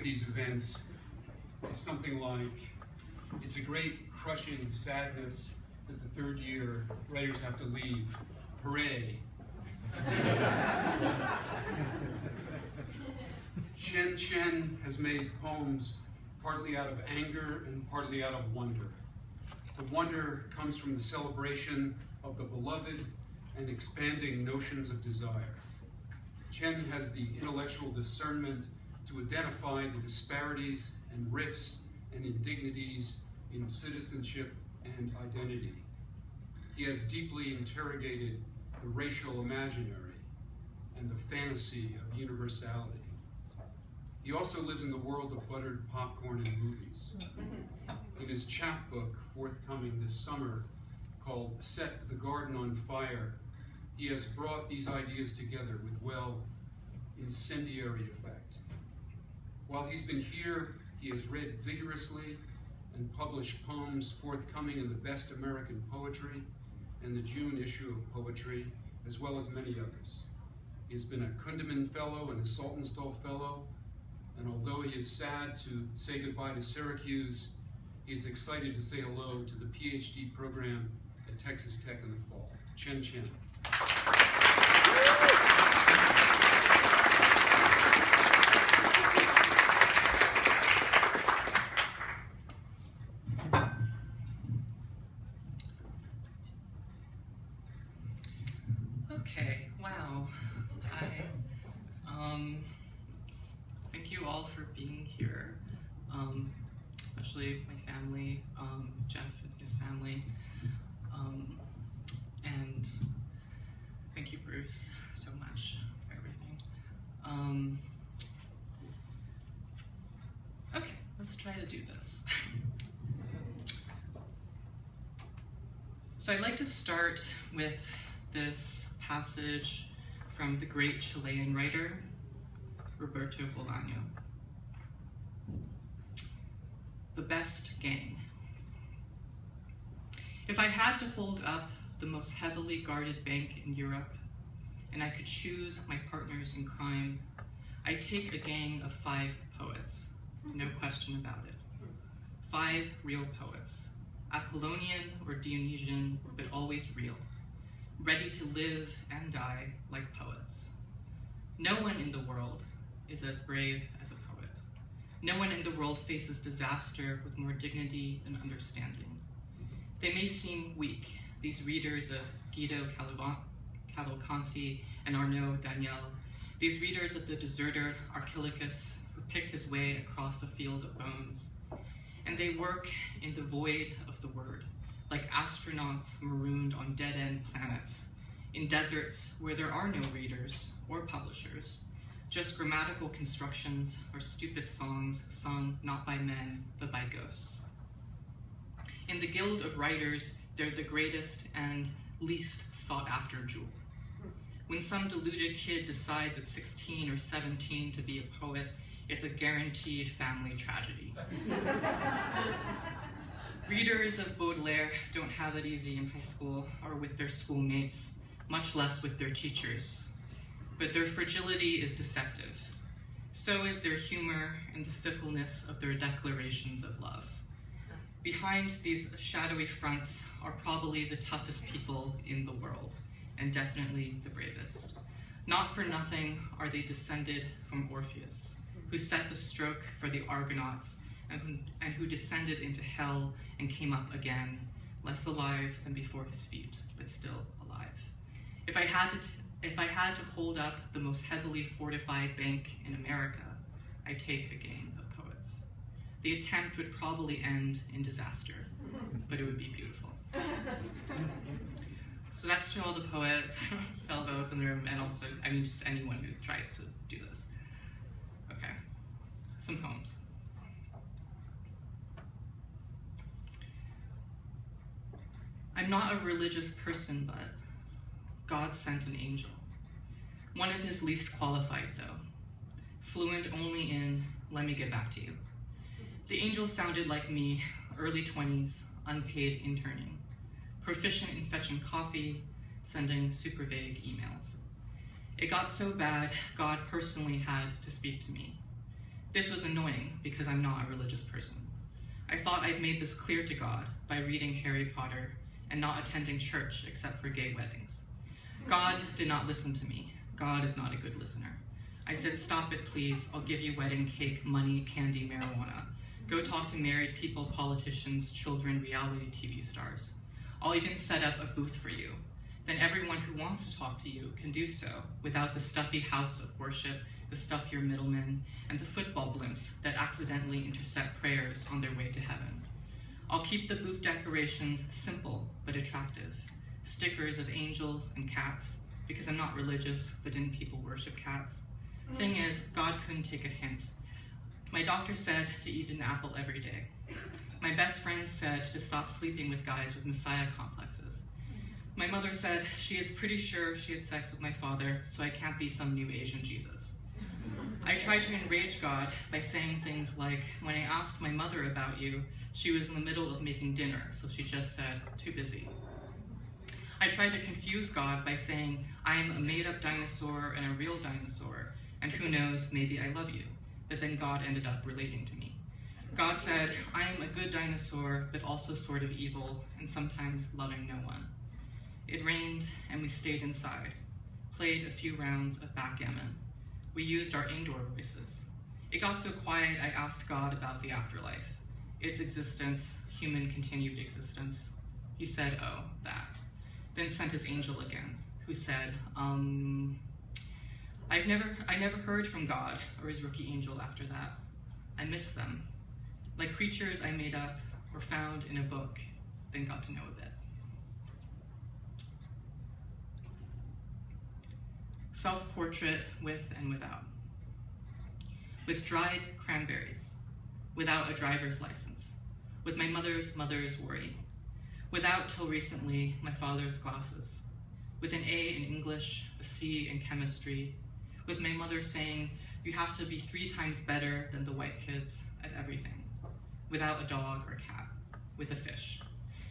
these events is something like, it's a great crushing sadness that the third year writers have to leave. Hooray. Chen has made poems partly out of anger and partly out of wonder. The wonder comes from the celebration of the beloved and expanding notions of desire. Chen has the intellectual discernment to identify the disparities and rifts and indignities in citizenship and identity. He has deeply interrogated the racial imaginary and the fantasy of universality. He also lives in the world of buttered popcorn and movies. In his chapbook, forthcoming this summer, called Set the Garden on Fire, he has brought these ideas together with, well, incendiary effect. While he's been here, he has read vigorously and published poems forthcoming in the Best American Poetry and the June issue of Poetry, as well as many others. He has been a Kundiman Fellow and a Saltonstall Fellow, and although he is sad to say goodbye to Syracuse, he is excited to say hello to the PhD program at Texas Tech in the fall. Chen. Okay, wow. Thank you all for being here, especially my family, Jeff and his family, and thank you, Bruce, so much for everything. Okay, let's try to do this. So I'd like to start with this passage from the great Chilean writer, Roberto Bolano. The best gang. If I had to hold up the most heavily guarded bank in Europe, and I could choose my partners in crime, I'd take a gang of 5 poets, no question about it. 5 real poets, Apollonian or Dionysian, but always real, ready to live and die like poets. No one in the world is as brave as a poet. No one in the world faces disaster with more dignity and understanding. They may seem weak, these readers of Guido Cavalcanti and Arnaud Daniel, these readers of the deserter Archilochus who picked his way across a field of bones. And they work in the void of the word, like astronauts marooned on dead-end planets, in deserts where there are no readers or publishers, just grammatical constructions or stupid songs sung not by men, but by ghosts. In the guild of writers, they're the greatest and least sought-after jewel. When some deluded kid decides at 16 or 17 to be a poet, it's a guaranteed family tragedy. Readers of Baudelaire don't have it easy in high school or with their schoolmates, much less with their teachers. But their fragility is deceptive. So is their humor and the fickleness of their declarations of love. Behind these shadowy fronts are probably the toughest people in the world, and definitely the bravest. Not for nothing are they descended from Orpheus, who set the stroke for the Argonauts and who descended into hell and came up again, less alive than before his feet, but still alive. If I had to hold up the most heavily fortified bank in America, I'd take a gang of poets. The attempt would probably end in disaster, but it would be beautiful. So that's to all the poets, fellow poets in the room, and also, just anyone who tries to do this. Okay, some poems. I'm not a religious person, but God sent an angel. One of his least qualified, though. Fluent only in, let me get back to you. The angel sounded like me, early 20s, unpaid interning. Proficient in fetching coffee, sending super vague emails. It got so bad, God personally had to speak to me. This was annoying because I'm not a religious person. I thought I'd made this clear to God by reading Harry Potter and not attending church except for gay weddings. God did not listen to me. God is not a good listener. I said, stop it, please. I'll give you wedding cake, money, candy, marijuana. Go talk to married people, politicians, children, reality TV stars. I'll even set up a booth for you. Then everyone who wants to talk to you can do so without the stuffy house of worship, the stuffier middlemen, and the football blimps that accidentally intercept prayers on their way to heaven. I'll keep the booth decorations simple but attractive. Stickers of angels and cats, because I'm not religious, but didn't people worship cats? Thing is, God couldn't take a hint. My doctor said to eat an apple every day. My best friend said to stop sleeping with guys with messiah complexes. My mother said she is pretty sure she had sex with my father, so I can't be some new Asian Jesus. I tried to enrage God by saying things like, when I asked my mother about you, she was in the middle of making dinner, so she just said, too busy. I tried to confuse God by saying, I am a made-up dinosaur and a real dinosaur, and who knows, maybe I love you. But then God ended up relating to me. God said, I am a good dinosaur, but also sort of evil, and sometimes loving no one. It rained, and we stayed inside, played a few rounds of backgammon. We used our indoor voices. It got so quiet, I asked God about the afterlife, its existence, human continued existence. He said, oh, that. Then sent his angel again, who said, I never heard from God or his rookie angel after that. I miss them. Like creatures I made up or found in a book, then got to know a bit. Self-portrait with and without. With dried cranberries, without a driver's license, with my mother's worry, without till recently my father's glasses, with an A in English, a C in chemistry, with my mother saying, you have to be 3 times better than the white kids at everything, without a dog or cat, with a fish.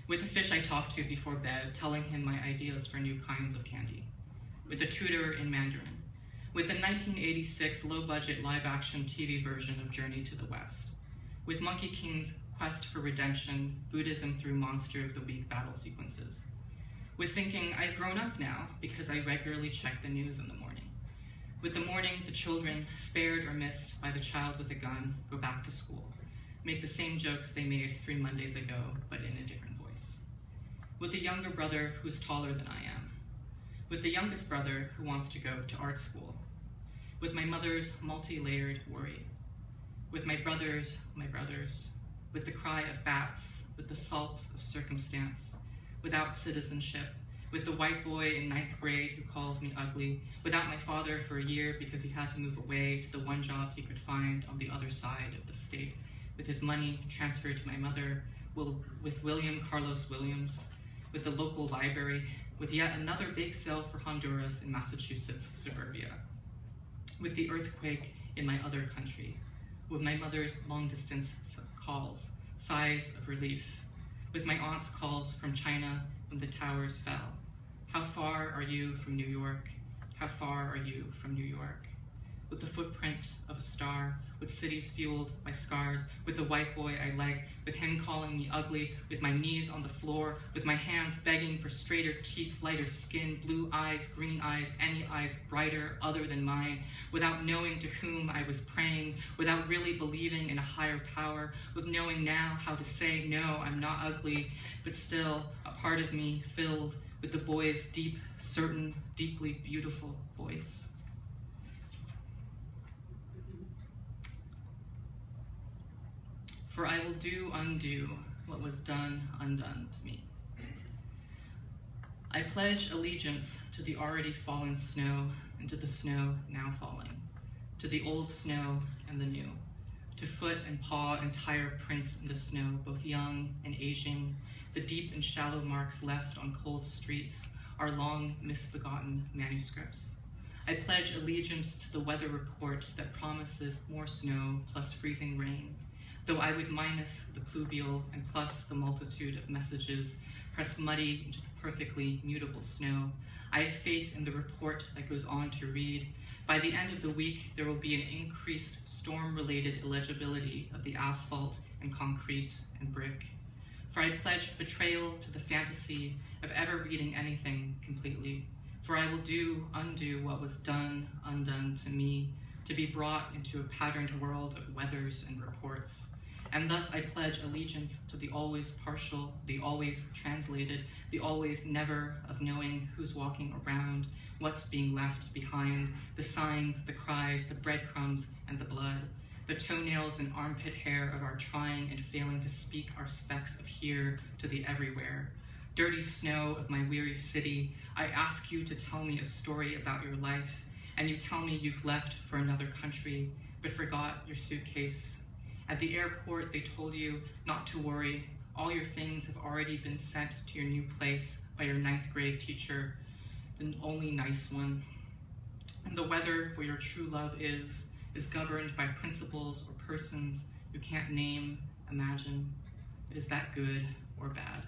With a fish I talked to before bed, telling him my ideas for new kinds of candy, with a tutor in Mandarin, with the 1986 low-budget live-action TV version of Journey to the West, with Monkey King's quest for redemption, Buddhism through Monster of the Week battle sequences, with thinking I've grown up now because I regularly check the news in the morning, with the morning the children, spared or missed by the child with a gun, go back to school, make the same jokes they made 3 Mondays ago, but in a different voice, with the younger brother who's taller than I am, with the youngest brother who wants to go to art school, with my mother's multi-layered worry, with my brothers, with the cry of bats, with the salt of circumstance, without citizenship, with the white boy in 9th grade who called me ugly, without my father for a year because he had to move away to the one job he could find on the other side of the state, with his money transferred to my mother, with William Carlos Williams, with the local library, with yet another bake sale for Honduras in Massachusetts suburbia, with the earthquake in my other country, with my mother's long-distance calls, sighs of relief, with my aunt's calls from China when the towers fell. How far are you from New York? How far are you from New York? With the footprint of a star, with cities fueled by scars, with the white boy I liked, with him calling me ugly, with my knees on the floor, with my hands begging for straighter teeth, lighter skin, blue eyes, green eyes, any eyes brighter other than mine, without knowing to whom I was praying, without really believing in a higher power, with knowing now how to say, no, I'm not ugly, but still a part of me filled with the boy's deep, certain, deeply beautiful voice. For I will undo what was done undone to me. I pledge allegiance to the already fallen snow and to the snow now falling, to the old snow and the new, to foot and paw entire prints in the snow, both young and aging, the deep and shallow marks left on cold streets, our long misbegotten manuscripts. I pledge allegiance to the weather report that promises more snow plus freezing rain, though I would minus the pluvial and plus the multitude of messages pressed muddy into the perfectly mutable snow. I have faith in the report that goes on to read. By the end of the week, there will be an increased storm-related illegibility of the asphalt and concrete and brick. For I pledge betrayal to the fantasy of ever reading anything completely. For I will undo what was done, undone to me, to be brought into a patterned world of weathers and reports. And thus I pledge allegiance to the always partial, the always translated, the always never of knowing who's walking around, what's being left behind, the signs, the cries, the breadcrumbs, and the blood, the toenails and armpit hair of our trying and failing to speak our specks of here to the everywhere. Dirty snow of my weary city, I ask you to tell me a story about your life, and you tell me you've left for another country, but forgot your suitcase. At the airport, they told you not to worry. All your things have already been sent to your new place by your 9th grade teacher, the only nice one. And the weather where your true love is governed by principles or persons you can't name, imagine. Is that good or bad?